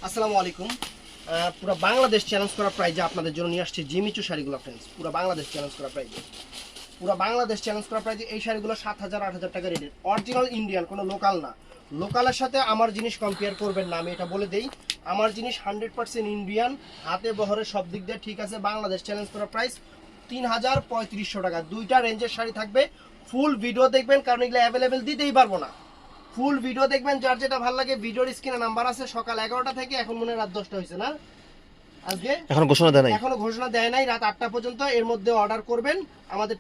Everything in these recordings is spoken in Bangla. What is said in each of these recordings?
আসসালামু আলাইকুম। পুরো বাংলাদেশ চ্যালেঞ্জ করা প্রাইজে আপনাদের জন্য নিয়ে আসছে জিমিচু শাড়িগুলো ফ্রেন্ডস। পুরো বাংলাদেশ চ্যালেঞ্জ করা প্রাইজে, পুরো বাংলাদেশ চ্যালেঞ্জ করা প্রাইজে এই শাড়িগুলো 7,000 8,000 টাকা রেটের, অরিজিনাল ইন্ডিয়ান, কোনো লোকাল না। লোকালের সাথে আমার জিনিস কম্পেয়ার করবেন না, আমি এটা বলে দেই। আমার জিনিস 100% ইন্ডিয়ান, হাতে বহরে সব দিক দিয়ে ঠিক আছে। বাংলাদেশ চ্যালেঞ্জ করা প্রাইস 3,3500 টাকা। দুইটা রেঞ্জের শাড়ি থাকবে। ফুল ভিডিও দেখবেন, কারণ এগুলো অ্যাভেলেবেল দিতেই পারবো না। ফুল ভিডিও দেখবেন, যার যেটা ভালো লাগে। ভিডিওর স্ক্রিনে নাম্বার আছে। সকাল 11টা থেকে এখন মনে রাত 10টা হয়েছে না আজকে, এখনো ঘোষণা দেয় নাই। এখনো ঘোষণা দেয় নাই। রাত 8টা পর্যন্ত এর মধ্যে অর্ডার করবেন। আমাদের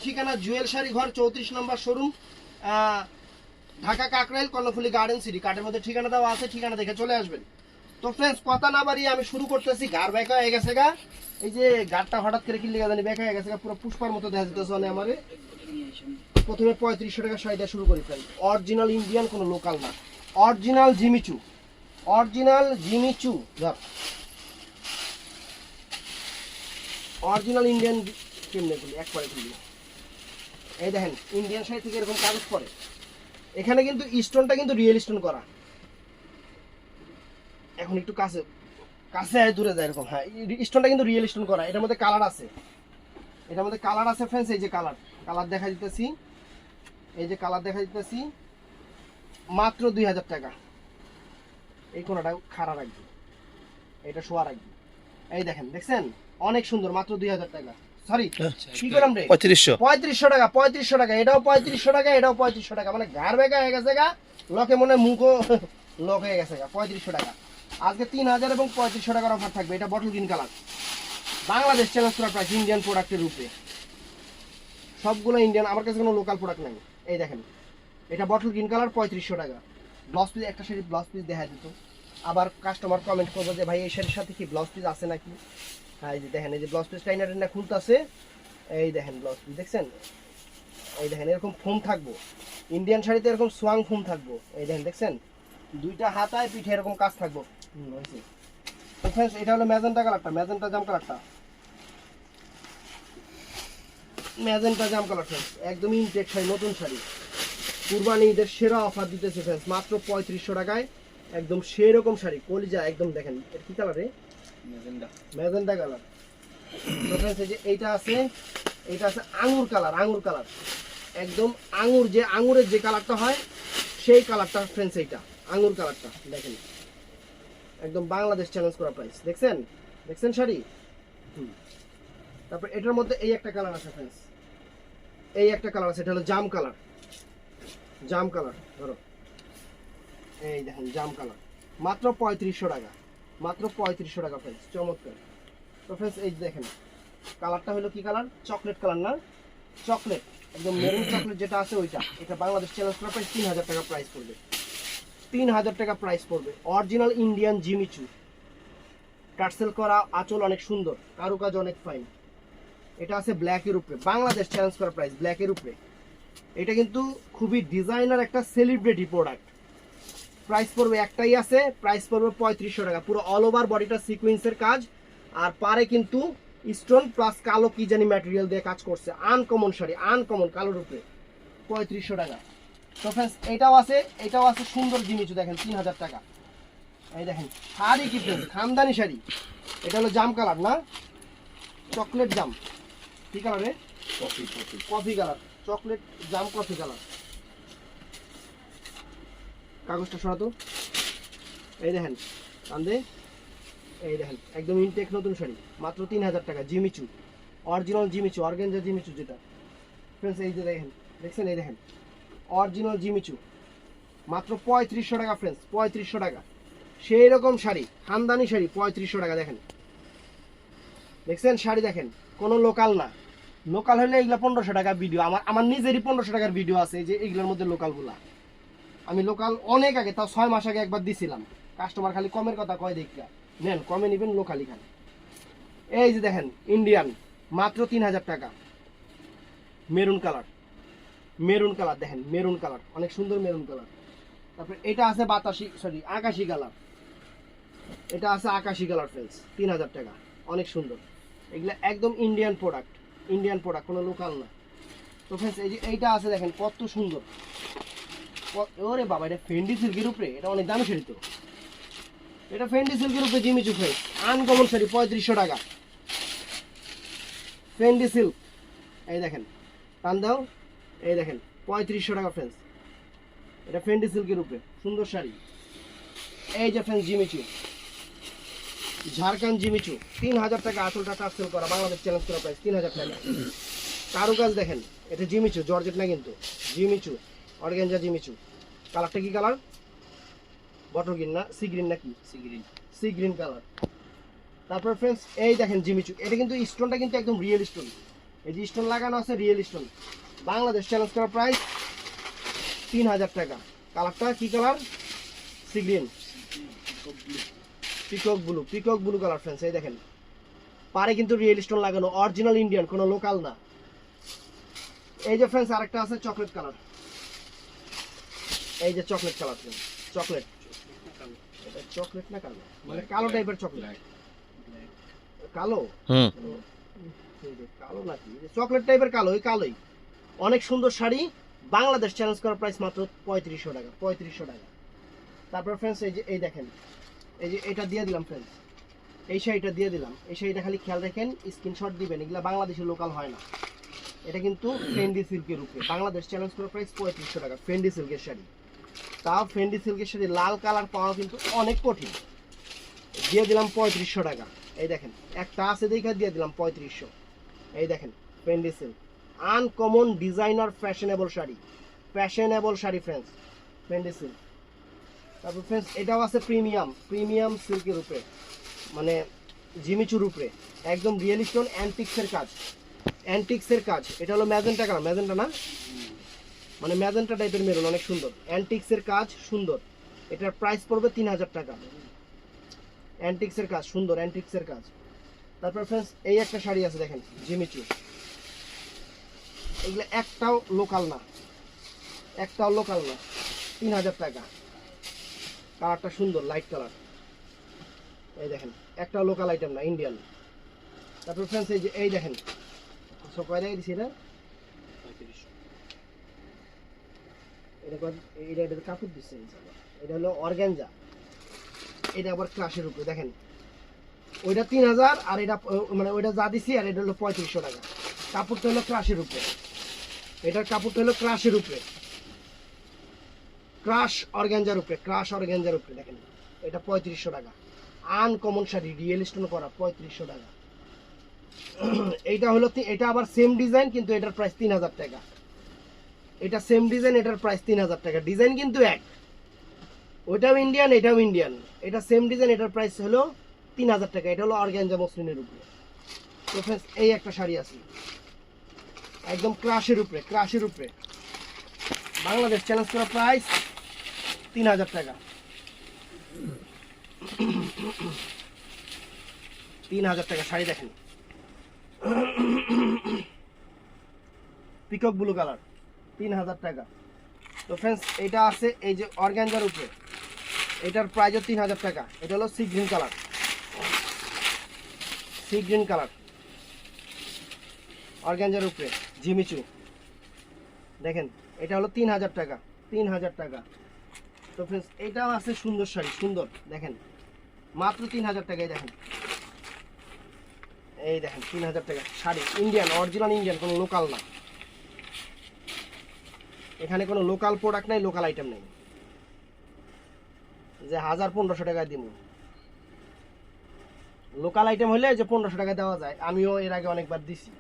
ঠিকানা জুয়েল শাড়ি ঘর 34 নম্বর showroom, Dhaka Kakrail Karnaphuli garden city. কার্ডের মধ্যে ঠিকানা দেওয়া আছে, ঠিকানা দেখে চলে আসবেন। তো ফ্রেন্ডস, কথা না বাড়িয়ে আমি শুরু করতেছি। গাড় ব্যাকা হয়ে গেছে গা, এই যে গাড়টা হঠাৎ করে কিনলে জানি ব্যাকা হয়ে গেছে গা, পুরো পুষ্পার মতো দেখা যেতেছে মানে আমারে। প্রথমে 3500 টাকা শাড়িটা শুরু করি ফ্রেন্ড। অরিজিনাল ইন্ডিয়ান, কোনো লোকাল না। Original Jimmy Choo, original Jimmy Choo, original Indian. কেমনে খুলি, একবারে খুলি। এই দেখেন, ইন্ডিয়ান শাড়ি থেকে এরকম কাগজ পরে। এখানে কিন্তু স্টোনটা কিন্তু রিয়েল স্টোন করা। এখন একটু কাছে কাছে দূরে যায় এরকম। হ্যাঁ, স্টোনটা কিন্তু রিয়েল স্টোন করা। এটার মধ্যে কালার আছে, এটার মধ্যে কালার আছে ফ্রেন্ডস। এই যে কালার দেখা দিতেছি, এই যে কালার দেখা দিতেছি। মাত্র 2000 টাকা। এই কোনটা খাড়া রাখবি, এটা শোয়া রাখবি। এই দেখেন, দেখছেন অনেক সুন্দর। মাত্র 2000 টাকা। সরি, কি করলাম রে, 3500 টাকা। 3500 টাকা, এটাও 3500 টাকা, এটাও 3500 টাকা। মানে গার বেগা হয়ে গেছে গা, লোকে মনে মুখও লক হয়ে গেছে গা। 3500 টাকা। আজকে 3000 এবং 3500 টাকার অফার থাকবে। এটা bottle green colour. Bangladesh challenge করা প্রাইস, ইন্ডিয়ান প্রোডাক্টের রূপে। সবগুলো ইন্ডিয়ান, আমার কাছে কোনো লোকাল প্রোডাক্ট নাই। এই দেখেন, এটা বটল গ্রিন কালার, 3500 টাকা। ব্লাউজ পিস, একটা শাড়ি ব্লাউজ পিস দেখা দিত। আবার কাস্টমার কমেন্ট করবো যে ভাই এই শাড়ির সাথে কি ব্লাউজ পিস আছে নাকি। হ্যাঁ, এই যে দেখেন, এই যে ব্লাউজ পিস টাইনা টাইনা খুলতেছে। এই দেখেন ব্লাউজ পিস, দেখছেন। এই দেখেন, এরকম ফোম থাকবো। ইন্ডিয়ান শাড়িতে এরকম সোয়াং ফোম থাকবো। এই দেখেন, দেখছেন, দুইটা হাতায় পিঠে এরকম কাজ থাকবো। এটা হলো ম্যাজেন্টা কালারটা, ম্যাজেন্টা জাম কালারটা, ম্যাজেন্টা জাম কালার ফ্রেন্ডস। একদমই ইনটেক শাড়ি, নতুন শাড়ি। কুরবানি ঈদের সেরা অফার দিতেছে ফ্রেন্ডস, মাত্র 3500 টাকায়। একদম সেরকম শাড়ি, কলিজা একদম। দেখেন এটা কি কালার রে, ম্যাজেন্টা কালার। তো ফ্রেন্ডস, এই যে এইটা আছে, এইটা আছে আঙ্গুর কালার, আঙ্গুর কালার। একদম আঙ্গুর, যে আঙ্গুরের যে কালারটা হয় সেই কালারটা ফ্রেন্ডস। এইটা আঙ্গুর কালারটা দেখেন, একদম বাংলাদেশ চ্যালেঞ্জ করা প্রাইস। দেখছেন, দেখছেন শাড়ি। তারপর এটার মধ্যে এই একটা কালার আছে ফ্রেন্ডস, এই একটা কালার আছে। এটা হলো জাম কালার, জাম কালার। ধরো, এই দেখেন জাম কালার। মাত্র 3500 টাকা, মাত্র 3500 টাকা ফ্রেন্ডস। চমৎকার। তো ফ্রেন্ডস, এই দেখেন কালারটা হলো কি কালার, চকলেট কালার না, চকলেট, একদম মেরুন চকলেট যেটা আছে ওইটা। এটা বাংলাদেশ চ্যালেঞ্জ করা প্রাইস 3000 টাকা প্রাইস পড়বে, 3000 টাকা প্রাইস পড়বে। অরিজিনাল ইন্ডিয়ান জিমিচু, টার্সেল করা, আঁচল অনেক সুন্দর, কারুকাজ অনেক ফাইন। এটা আছে ব্ল্যাকের উপরে, বাংলাদেশ চ্যালেঞ্জ করা প্রাইস ব্ল্যাকের উপরে। এটা কিন্তু খুবই ডিজাইনার একটা সেলিব্রিটি প্রোডাক্ট। প্রাইস পড়বে, একটাই আছে, প্রাইস পড়বে 3500 টাকা। পুরো অল ওভার বডিটা সিকোয়েন্সের কাজ, আর পারে কিন্তু স্টোন প্লাস কালো কি জানি ম্যাটেরিয়াল দিয়ে কাজ করছে। আনকমন শাড়ি, আনকমন, কালোর উপরে 3500 টাকা। তো ফ্রেন্ডস, এটাও আছে, এটাও আছে সুন্দর জিনিস। দেখেন 3000 টাকা। এই দেখেন শাড়ি কি ফ্রেন্ডস, খানদানি শাড়ি। এটা হলো জাম কালার না, চকলেট জাম। কি কালারে, কফি কালার, চকলেট জাম কফি কালার। কাগজটা সরাতো। এই দেখেন কান্দে, এই দেখেন একদম ইনটেক নতুন শাড়ি, মাত্র 3000 টাকা। Jimmy Choo, original Jimmy Choo, organza Jimmy Choo যেটা ফ্রেন্ডস। এই যে দেখেন, দেখছেন, এই দেখেন অরিজিনাল জিমিচু, মাত্র 3500 টাকা ফ্রেন্ডস, 3500 টাকা। সেই রকম শাড়ি, খানদানি শাড়ি, 3500 টাকা। দেখেন, দেখছেন শাড়ি, দেখেন কোনো লোকাল না। লোকাল হলে এগুলা 1500 টাকা ভিডিও। আমার নিজেরই 1500 টাকার ভিডিও আছে, এই যে এগুলোর মধ্যে লোকালগুলা। আমি লোকাল অনেক আগে, তাও 6 মাস আগে একবার দিছিলাম। কাস্টমার খালি কমের কথা কয়, দেখা নেন, কমে নেবেন, লোকালি খান। এই যে দেখেন ইন্ডিয়ান, মাত্র 3000 টাকা। মেরুন কালার, মেরুন কালার, দেখেন মেরুন কালার, অনেক সুন্দর মেরুন কালার। তারপরে এটা আছে বাতাসি, সরি আকাশি কালার। এটা আছে আকাশি কালার ফ্রেন্ডস, 3000 টাকা, অনেক সুন্দর। এগুলা একদম ইন্ডিয়ান প্রোডাক্ট, ইন্ডিয়ান প্রোডাক্ট, কোনো লোকাল না। তো ফ্রেন্ডস, এই যে এইটা আছে, দেখেন কত সুন্দর। ওরে বাবা, এটা ফেন্ডি সিল্কের উপরে, এটা অনেক দামি শাড়ি। তো এটা ফেন্ডি সিল্কের উপরে জিমিচু ফ্রেন্স, আনকমন শাড়ি 3500 টাকা। ফেন্ডি সিল্ক, এই দেখেন, টান দাও, এই দেখেন 3500 টাকা ফ্রেন্স। এটা ফেন্ডি সিল্কের উপরে সুন্দর শাড়ি। এই যে ফ্রেন্স জিমিচু, ঝাড়খান্ড জিমিচু, 3000 টাকা আসলটা টার্সেল করা, বাংলাদেশ চ্যালেঞ্জ করা প্রাইস 3000 টাকা। কারুকাজ দেখেন, এটা জিমিচু, জর্জেট না কিন্তু, জিমিচু অর্গানজা জিমিচু। কালারটা কি কালার? বটল গ্রিন না সি গ্রিন নাকি? Sea green colour. তারপর ফ্রেন্ডস এই দেখেন জিমিচু, এটা কিন্তু স্টোনটা কিন্তু একদম রিয়েল স্টোন, এই যে স্টোন লাগানো আছে রিয়েল স্টোন। বাংলাদেশ চ্যালেঞ্জ করা প্রাইস 3000 টাকা। কালারটা কি colour? Sea green, peacock blue colour friends. এই দেখেন পারে কিন্তু রিয়েল স্টোন লাগানো, অরিজিনাল ইন্ডিয়ান, কোনো লোকাল না। এই যে ফ্রেন্ডস আরেকটা আছে চকলেট কালার, এই যে চকলেট কালার ফ্রেন্ডস, চকলেট, এটা চকলেট না কালো, মানে কালো টাইপের চকলেট, কালো কালো নাকি চকলেট টাইপের কালো, ওই কালোই। অনেক সুন্দর শাড়ি, বাংলাদেশ চ্যালেঞ্জ করার প্রাইস মাত্র 3500 টাকা, 3500 টাকা। তারপর ফ্রেন্ডস এই যে এই দেখেন, এই যে এটা দিয়ে দিলাম ফ্রেন্ডস, এই শাড়িটা দিয়ে দিলাম। এই শাড়িটা খালি খেয়াল রাখেন, স্ক্রিনশট দিবেন, এগুলা বাংলাদেশের লোকাল হয় না। এটা কিন্তু ফেন্ডি সিল্কের উপরে, বাংলাদেশ চ্যালেঞ্জ করার প্রাইস 3500 টাকা, ফেন্ডি সিল্কের শাড়ি। তাও ফেন্ডি সিল্কের শাড়ি লাল কালার পাওয়া কিন্তু অনেক কঠিন। দিয়ে দিলাম 3500 টাকা। এই দেখেন একটা আছে দেখে দিয়ে দিলাম 3500। এই দেখেন Fendi silk, uncommon designer fashionable sari, fashionable sari friends, Fendi silk. তারপর ফ্রেন্ডস এটাও আছে প্রিমিয়াম সিল্কের উপরে, মানে জিমিচুর উপরে, একদম রিয়েল স্টোন অ্যান্টিক্সের কাজ, অ্যান্টিক্সের কাজ। এটা হলো ম্যাজেন্টা কালার, ম্যাজেন্টা না, মানে ম্যাজেন্টা টাইপের মেরুন, অনেক সুন্দর, অ্যান্টিক্সের কাজ সুন্দর। এটার প্রাইস পড়বে 3000 টাকা। অ্যান্টিক্সের কাজ সুন্দর, অ্যান্টিক্সের কাজ। তারপর ফ্রেন্ডস এই একটা শাড়ি আছে দেখেন জিমিচু, এগুলো একটাও লোকাল না, একটাও লোকাল না, 3000 টাকা। কালারটা সুন্দর, লাইট কালার, এই দেখেন একটাও লোকাল আইটেম না, ইন্ডিয়ান। তারপর ফ্রেন্ডস এই যে এই দেখেন, সব কয় টাকা দিছি এটা? এটা কাপড় দিচ্ছে, এটা হলো অর্গানজা, এটা আবার ক্লাসের উপরে দেখেন, ওইটা 3000 আর এটা মানে ওইটা যা দিছি, আর এটা হলো 3500 টাকা। কাপড়টা হলো ক্রাশের উপরে, এটার কাপড়টা হলো ক্রাশের উপরে, ক্রাশ অর্গানজার উপরে, ক্রাশ অর্গানজার উপরে দেখেন, এটা 3500 টাকা। আনকমন শাড়ি, রিয়েল স্টোন করা, 3500 টাকা। এইটা হলো, এটা আবার সেম ডিজাইন কিন্তু এটার প্রাইস 3000 টাকা। এটা সেম ডিজাইন, এটার প্রাইস 3000 টাকা। ডিজাইন কিন্তু এক, ওইটাও ইন্ডিয়ান এটাও ইন্ডিয়ান, এটা সেম ডিজাইন, এটার প্রাইস হলো 3000 টাকা। এটা হলো অর্গানজা মসলিনের উপরে। তো ফ্রেন্ডস এই একটা শাড়ি আছে একদম ক্রাশের উপরে, ক্রাশের উপরে, বাংলাদেশ চ্যালেঞ্জ করা প্রাইস 3000 টাকা, 3000 টাকা শাড়ি দেখেন, পিকক ব্লু কালার, 3000 টাকা। তো ফ্রেন্ডস এটা আছে এই যে অর্গানজার উপরে, এটার প্রাইসও 3000 টাকা। এটা হলো sea green colour, sea green colour organza উপরে জিমিচু দেখেন, এটা হলো 3000 টাকা, 3000 টাকা। তো ফ্রেন্ডস এটাও আছে সুন্দর শাড়ি, সুন্দর দেখেন, মাত্র 3000 টাকায় দেখেন, এই দেখেন 3000 টাকা শাড়ি, ইন্ডিয়ান, অরিজিনাল ইন্ডিয়ান, কোনো লোকাল না, এখানে কোনো লোকাল প্রোডাক্ট নাই, লোকাল আইটেম নেই যে 1000-1500 টাকায় দিব। লোকাল আইটেম হলে যে 1500 টাকা দেওয়া যায়, আমিও এর আগে অনেকবার দিছি,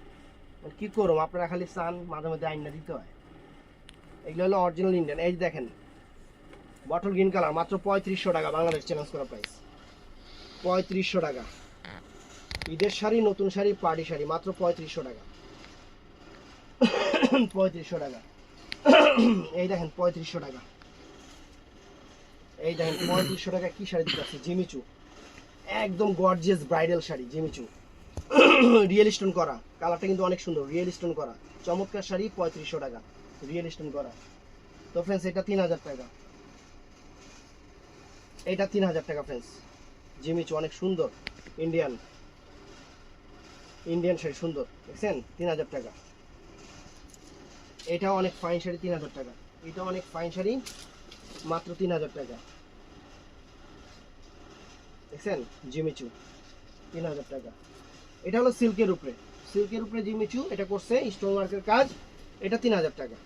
কি করব, আপনারা খালি চান মাঝে মধ্যে আইনা দিতে হয়। এগুলো হলো অরিজিনাল ইন্ডিয়ান। এই দেখেন বটল গ্রিন কালার, মাত্র 3500 টাকা, বাংলাদেশ চ্যালেঞ্জ করা প্রাইস 3500 টাকা। ঈদের শাড়ি, নতুন শাড়ি, পার্টি শাড়ি, মাত্র 3500 টাকা, 3500 টাকা। এই দেখেন 3500 টাকা, এই দেখেন 3500 টাকা কি শাড়ি দিতে আছে, জিমিচু, একদম gorgeous bridal sari, Jimmy Choo real stone করা, কালারটা কিন্তু অনেক সুন্দর, রিয়েল স্টোন করা, চমৎকার শাড়ি, 3500 টাকা, রিয়েল স্টোন করা। তো ফ্রেন্ডস এটা 3000 টাকা, এটা 3000 টাকা ফ্রেন্ডস, জিমিচু অনেক সুন্দর, ইন্ডিয়ান, ইন্ডিয়ান শাড়ি সুন্দর, দেখছেন 3000 টাকা। এটাও অনেক ফাইন শাড়ি, 3000 টাকা। এটাও অনেক ফাইন শাড়ি, মাত্র 3000 টাকা। দেখছেন জিমিচু 3000 টাকা। এটা হলো সিল্কের উপরে, সিল্কের উপরে জিমিচু, এটা করছে স্টোন ওয়ার্কের কাজ, এটা 3000 টাকা।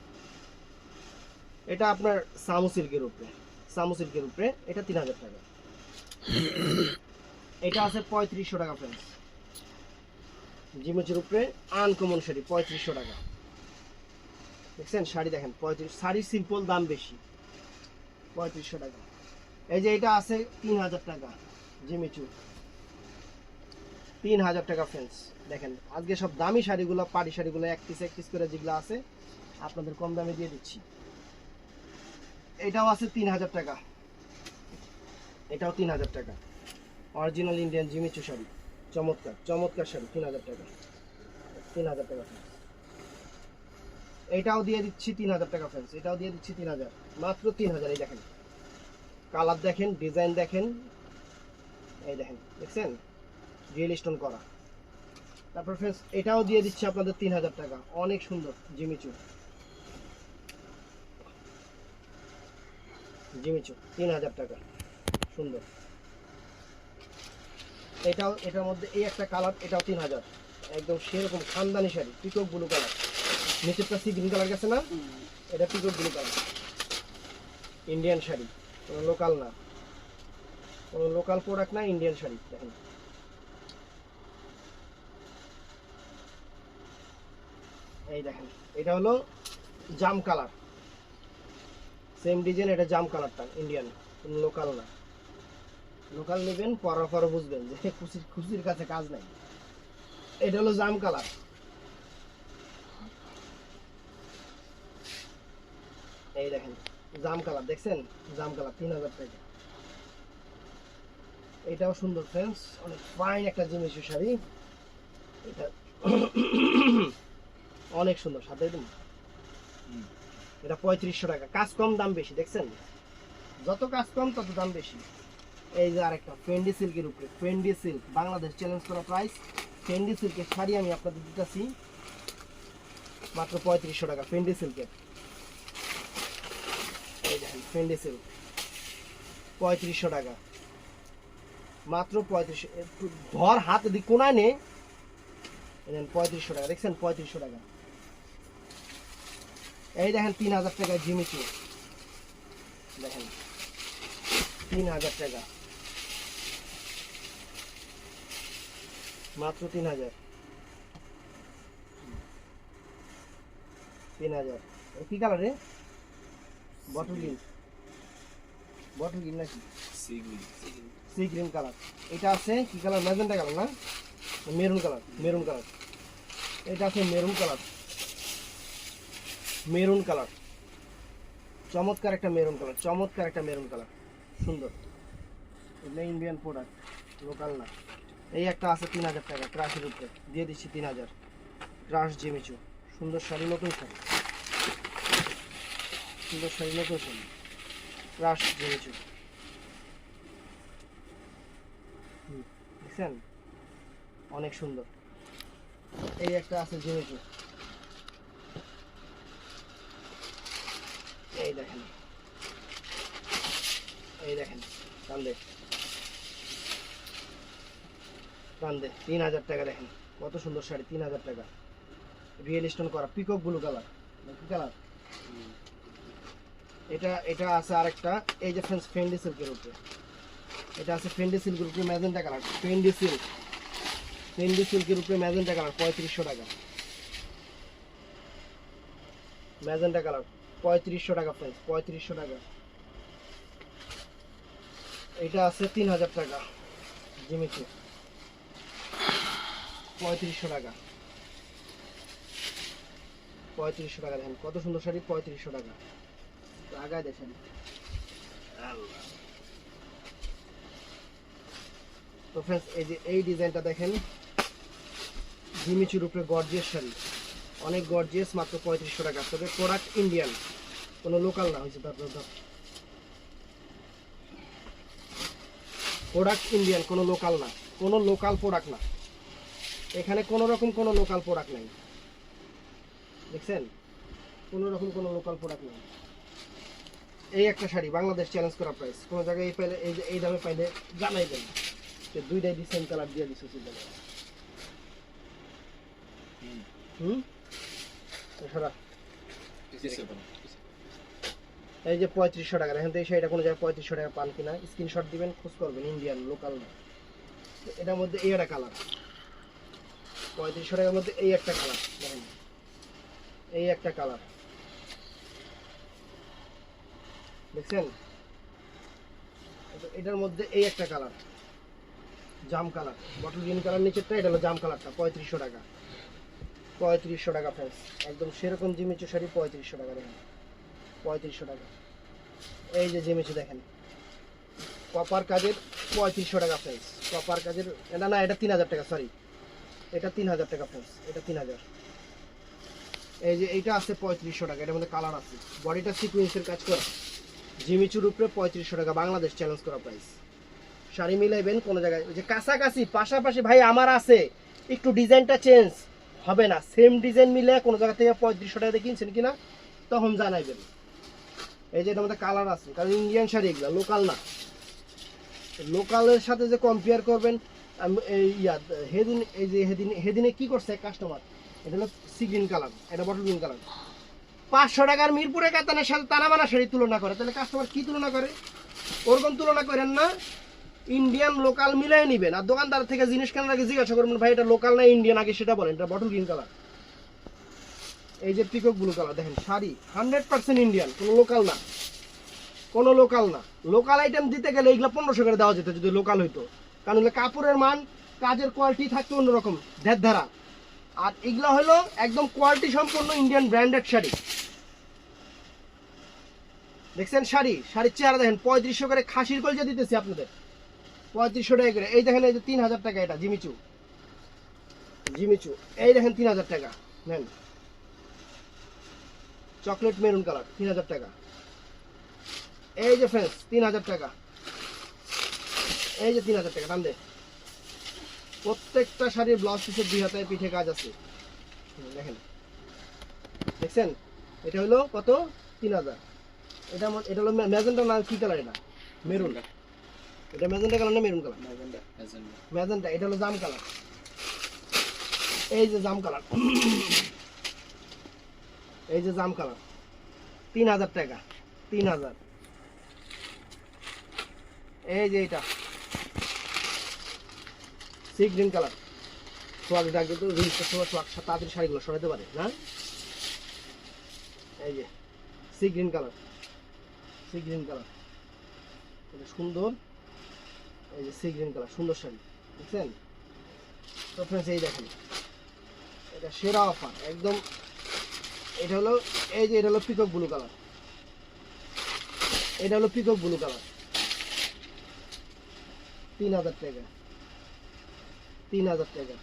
এটা আপনার সামু সিল্কের উপরে, সামু সিল্কের উপরে, এটা 3000 টাকা। এটা আছে 3500 টাকা ফ্রেন্ডস, জিমিচুর উপরে আনকমন শাড়ি 3500 টাকা। দেখছেন শাড়ি দেখেন 35, শাড়ি সিম্পল দাম বেশি 3500 টাকা। এই যে এটা আছে 3000 টাকা জিমিচু, 3000 টাকা ফ্রেন্ডস। দেখেন আজকে সব দামি শাড়িগুলো, পাড়ি শাড়িগুলো এক পিস করে যেগুলো আছে আপনাদের কম দামে দিয়ে দিচ্ছি। এটাও আছে 3000 টাকা, এটাও 3000 টাকা, অরিজিনাল ইন্ডিয়ান জিমিচু শাড়ি, চমৎকার চমৎকার শাড়ি 3000 টাকা, 3000 টাকা ফ্রেন্ডস। এটাও দিয়ে দিচ্ছি 3000 টাকা ফ্রেন্ডস, এটাও দিয়ে দিচ্ছি 3000, মাত্র 3000। এই দেখেন কালার দেখেন, ডিজাইন দেখেন, এই দেখেন দেখছেন রিয়েল স্টোন করা। তারপর ফ্রেন্ডস এটাও দিয়ে দিচ্ছি আপনাদের 3000 টাকা, অনেক সুন্দর জিমিচু, জিমিচু 3000 টাকা, সুন্দর। এটাও, এটার মধ্যে এই একটা কালার, এটাও 3000, একদম সেরকম খানদানি শাড়ি, পিকক ব্লু কালার, নিচেরটা সি গ্রিন কালার গেছে না, এটা peacock blue colour, Indian sari, কোনো লোকাল না, কোনো লোকাল প্রোডাক্ট না, ইন্ডিয়ান শাড়ি। দেখেন এই দেখেন এটা হলো জাম কালার, সেম ডিজাইন, এটা জাম কালারটা ইন্ডিয়ান, কোনো লোকাল না। লোকাল নেবেন পরার পর বুঝবেন যে খুশির কাছে কাজ নাই। এটা হলো জাম কালার, এই দেখেন জাম কালার, দেখছেন জাম কালার 3000 টাকা। এটাও সুন্দর ফ্রেন্ডস, অনেক ফাইন একটা জিমিচু শাড়ি, এটা অনেক সুন্দর, সাথে দিন। এটা 3500 টাকা, কাজ কম দাম বেশি, দেখছেন যত কাজ কম তত দাম বেশি। এই যে আরেকটা ফেন্ডি সিল্কের উপরে, ফেন্ডি সিল্ক বাংলাদেশ চ্যালেঞ্জ করা প্রাইস, ফেন্ডি সিল্কের শাড়ি আমি আপনাদের দিতেছি মাত্র 3500 টাকা, ফেন্ডি সিল্কের। এই দেখেন ফেন্ডি সিল্ক 3500 টাকা, মাত্র 3500, একটু ধর হাত দি কোনায় নে, 3500 টাকা, দেখছেন 3500 টাকা। এই দেখেন 3000 টাকা জিমিচু, দেখেন 3000 টাকা, মাত্র 3000, 3000। কি কালার রে? বটল গ্রিন, বটল গ্রিন নাকি সি গ্রিন কালার। এটা আছে কি কালার? ম্যাজেন্টা কালার না, মেরুন কালার, মেরুন কালার। এটা আছে মেরুন কালার, মেরুন কালার, চমৎকার একটা মেরুন কালার, চমৎকার একটা মেরুন কালার, সুন্দর। এটা ইন্ডিয়ান প্রোডাক্ট, লোকাল না। এই একটা আছে 3000 টাকা, ক্রাশের উপরে দিয়ে দিচ্ছি 3000, ক্রাশ জিমিচু, সুন্দর শাড়ি, নতুন শাড়ি, সুন্দর শাড়ি, নতুন শাড়ি, ক্রাশ জিমিচু, দেখছেন অনেক সুন্দর। এই একটা আছে জিমিচু, এই দেখেন, এই দেখেন কান্দে কান্দে 3000 টাকা, দেখেন কত সুন্দর শাড়ি, 3000 টাকা, রিয়েল স্টোন করা, পিকক ব্লু কালার, কি কালার এটা? এটা আছে আরেকটা, এই যে ফ্রেন্ডস ফেন্ডি সিল্কের উপরে, এটা আছে ফেন্ডি সিল্কের উপরে magenta colour, Fendi silk, Fendi সিল্কের উপরে ম্যাজেন্টা কালার 3500 টাকা, ম্যাজেন্টা কালার 3500 টাকা ফ্রেন্ডস, 3500 টাকা। এটা আছে 3000 টাকা জিমিচু, 3500 টাকা, 3500 টাকা। দেখেন কত সুন্দর শাড়ি, 3500 টাকা, আগায় দেখেন। তো ফ্রেন্ডস এই যে এই ডিজাইনটা দেখেন, জিমিচুর উপরে গর্জিয়াস শাড়ি, অনেক গর্জিয়াস, মাত্র 3500 টাকা। তবে প্রোডাক্ট ইন্ডিয়ান, কোনো লোকাল না, হয়েছে প্রোডাক্ট ইন্ডিয়ান, কোনো লোকাল না, কোনো লোকাল প্রোডাক্ট না, এখানে কোনো রকম কোনো লোকাল প্রোডাক্ট নাই, দেখছেন কোনো রকম কোনো লোকাল প্রোডাক্ট নাই। এই একটা শাড়ি বাংলাদেশ চ্যালেঞ্জ করা প্রাইস, কোনো জায়গায় এই পাইলে, এই যে এই দামে পাইলে জানাই দেন, আজকে দুইটাই সেম কালার দিয়ে দিছো সিজন। সরা এই যে 3500 টাকা, দেখেন তো এই শাড়িটা কোনো জায়গায় 3500 টাকা পান কিনা, স্ক্রিনশট দিবেন, খোঁজ করবেন, ইন্ডিয়ান লোকাল না। এটার মধ্যে এই একটা কালার 3500 টাকার মধ্যে এই একটা কালার, দেখেন এই একটা কালার দেখছেন, এটার মধ্যে এই একটা কালার জাম কালার, বটল গ্রিন কালার নিচেরটা, এটা হলো জাম কালারটা 3500 টাকা। 3500 টাকা প্রাইস, একদম সেরকম জিমিচু শাড়ি 3500 টাকা, দেখেন 3500 টাকা। এই যে জিমিচু দেখেন কপার কাজের 3500 টাকা প্রাইস, কপার কাজের, এটা না এটা 3000 টাকা, সরি এটা 3000 টাকা প্রাইস, এটা 3000। এই যে এইটা আছে 3500 টাকা, এটার মধ্যে কালার আছে, বডিটা সিকোয়েন্সের কাজ করা, জিমিচুর উপরে 3500 টাকা, বাংলাদেশ চ্যালেঞ্জ করা প্রাইস। শাড়ি মিলাইবেন কোনো জায়গায়, ওই যে কাছাকাছি পাশাপাশি ভাই আমার আছে, একটু ডিজাইনটা চেঞ্জ হবে না, সেম ডিজাইন মিলে কোনো জায়গা থেকে 3500 টাকা দিয়ে কিনছেন কিনা তখন জানাইবেন। এই যে এটার মধ্যে কালার আছে, কারণ ইন্ডিয়ান শাড়ি এগুলো লোকাল না, লোকালের সাথে যে কম্পেয়ার করবেন। এই হেদিন এই যে হেদিনে কি করছে কাস্টমার, এটা হলো সি গ্রিন কালার, এটা বটল গ্রিন কালার, 500 টাকার মিরপুরে কাতানের সাথে তানাবানা শাড়ি তুলনা করে, তাহলে কাস্টমার কি তুলনা করে? ওরকম তুলনা করেন না, ইন্ডিয়ান লোকাল মিলাই নিবেন। আর দোকানদার থেকে জিনিস কেনার আগে জিজ্ঞাসা করবেন ভাই এটা লোকাল না ইন্ডিয়ান, আগে সেটা বলেন। এটা বটল গ্রিন কালার, এই যে পিকক ব্লু কালার, দেখেন শাড়ি 100% ইন্ডিয়ান, কোনো লোকাল না, কোনো লোকাল না। লোকাল আইটেম দিতে গেলে এগুলো 1500 করে দেওয়া যেত যদি লোকাল হইতো, কারণ এগুলো কাপড়ের মান, কাজের কোয়ালিটি থাকতো অন্যরকম ধারা। আর এগুলো হলো একদম কোয়ালিটি সম্পন্ন ইন্ডিয়ান ব্র্যান্ডেড শাড়ি। দেখছেন শাড়ির চেহারা দেখেন, 3500 করে খাসির কলজা দিতেছি আপনাদের, 3500 টাকা করে। এই দেখেন এই যে 3000 টাকা, এটা জিমিচু, এই দেখেন 3000 টাকা নেন, চকলেট মেরুন কালার 3000 টাকা। এই যে ফ্রেন্ডস 3000 টাকা, এই যে 3000 টাকা, টান দে। প্রত্যেকটা শাড়ির ব্লাউজ পিসের 2 হাতায় পিঠে কাজ আছে, দেখেন দেখছেন। এটা হলো কত? 3000। এটা হলো ম্যাজেন্টা না কি কালার? এটা মেরুন, এটা ম্যাজেন্টা কালার না মেরুন কালার? ম্যাজেন্টা। এটা হলো জাম কালার, এই যে জাম কালার, এই যে জাম কালার 3000 টাকা, 3000। এই যে এটা সি গ্রিন কালার, সোয়াগ ডাক কিন্তু রিলসের সময় সোয়াগ তাড়াতাড়ি শাড়িগুলো সরাতে পারে না। এই যে সি গ্রিন কালার, এটা সুন্দর, এই যে সি গ্রিন কালার, সুন্দর শাড়ি দেখছেন তো ফ্রেন্ডস। এই দেখেন এটা সেরা অফার একদম। এটা হলো এই যে এটা হলো পিকক ব্লু কালার, এটা হলো পিকক ব্লু কালার, 3000 টাকা, 3000 টাকা।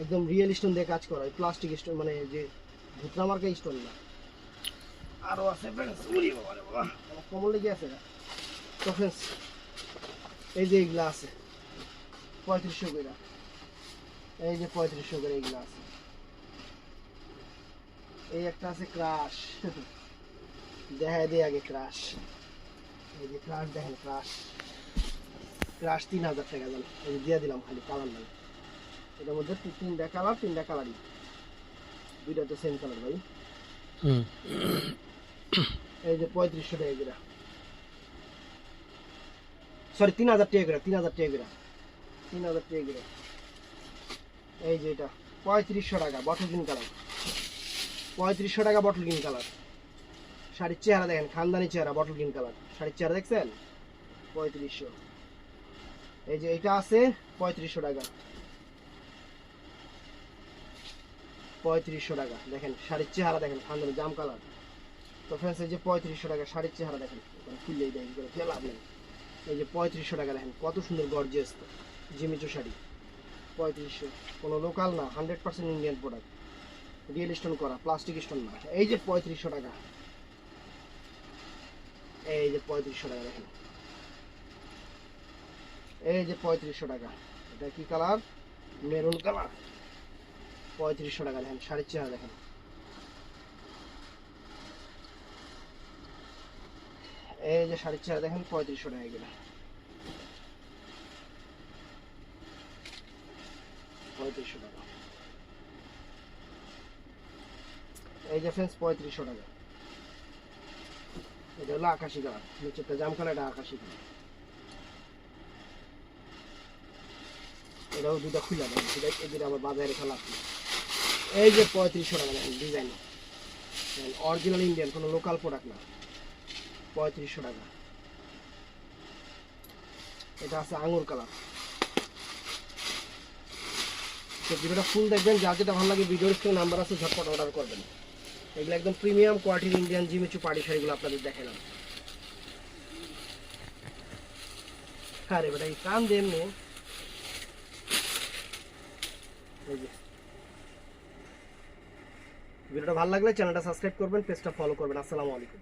একদম রিয়েল স্টোন দিয়ে কাজ করা, প্লাস্টিক স্টোন, মানে যে ভুতরা মার্কা স্টোন না। আরো আছে ফ্রেন্ডস, উরি বাবা রে বাবা, কমল লেগে আছে না তো ফ্রেন্ডস। এই যে এগুলা আছে 3500 করে, এই যে 3500 করে এগুলা আছে। এই একটা আছে ক্রাশ, দেখা দিয়ে আগে ক্রাশ, এই যে ক্রাশ দেখেন, ক্রাশ 3000 টাকা জান, এই যে দিয়ে দিলাম, খালি কালার নাই। এটার মধ্যে 3টা কালারই, 2টা তো সেম কালার ভাই। এই যে 3500 টাকা করে, সরি 3000 টাকা করে, 3000 টাকা করে, 3000 টাকা করে। এই যে এটা 3500 টাকা বটল গ্রিন কালার, 3500 টাকা বটল গ্রিন কালার। শাড়ির চেহারা দেখেন, খানদানি চেহারা, বটল গ্রিন কালার শাড়ির চেহারা দেখছেন, 3500। এই যে এটা আছে 3500 টাকা, 3500 টাকা। দেখেন শাড়ির চেহারা দেখেন, খানদানি জাম কালার তো ফ্রেন্ডস। এই যে 3500 টাকা শাড়ির চেহারা দেখেন, খুললেই দেখেন করে ফেলা আপনি। এই যে 3500 টাকা দেখেন, কত সুন্দর গর্জিয়াস জিমিচু শাড়ি, 3500, কোনো লোকাল না, 100% ইন্ডিয়ান প্রোডাক্ট, রিয়েল স্টোন করা, প্লাস্টিক স্টোন না। এই যে 3500 টাকা, এই যে 3500 টাকা দেখেন, এই যে 3500 টাকা। এটা কি কালার? মেরুন কালার, 3500 টাকা দেখেন, শাড়ির চেহারা দেখেন। এই যে শাড়ির চেহারা দেখেন, 3500 টাকা এগুলো। 3500 টাকা। এই যে ফ্রেন্ডস 3500 টাকা। এটা হলো আকাশি কালার, নিচেরটা জাম কালার, এটা আকাশি কালার। এটাও দুটা খুলে দেন, এদের আবার বাজারে খেলা আছে। এই যে 3500 টাকা দেখেন ডিজাইন, অরিজিনাল ইন্ডিয়ান, কোনো লোকাল প্রোডাক্ট না, 3500 টাকা। এটা আছে আঙুর কালার। তো ভিডিওটা ফুল দেখবেন, যার যেটা ভালো লাগে ভিডিওর স্ক্রিনে নাম্বার আছে, ঝটপট অর্ডার করবেন। এগুলো একদম প্রিমিয়াম কোয়ালিটির ইন্ডিয়ান জিমিচু পার্টি শাড়িগুলো আপনাদের দেখালাম। আরে বেটা এই কান দেন নে। ভিডিওটা ভালো লাগলে চ্যানেলটা সাবস্ক্রাইব করবেন, পেজটা ফলো করবেন। আসসালামু আলাইকুম।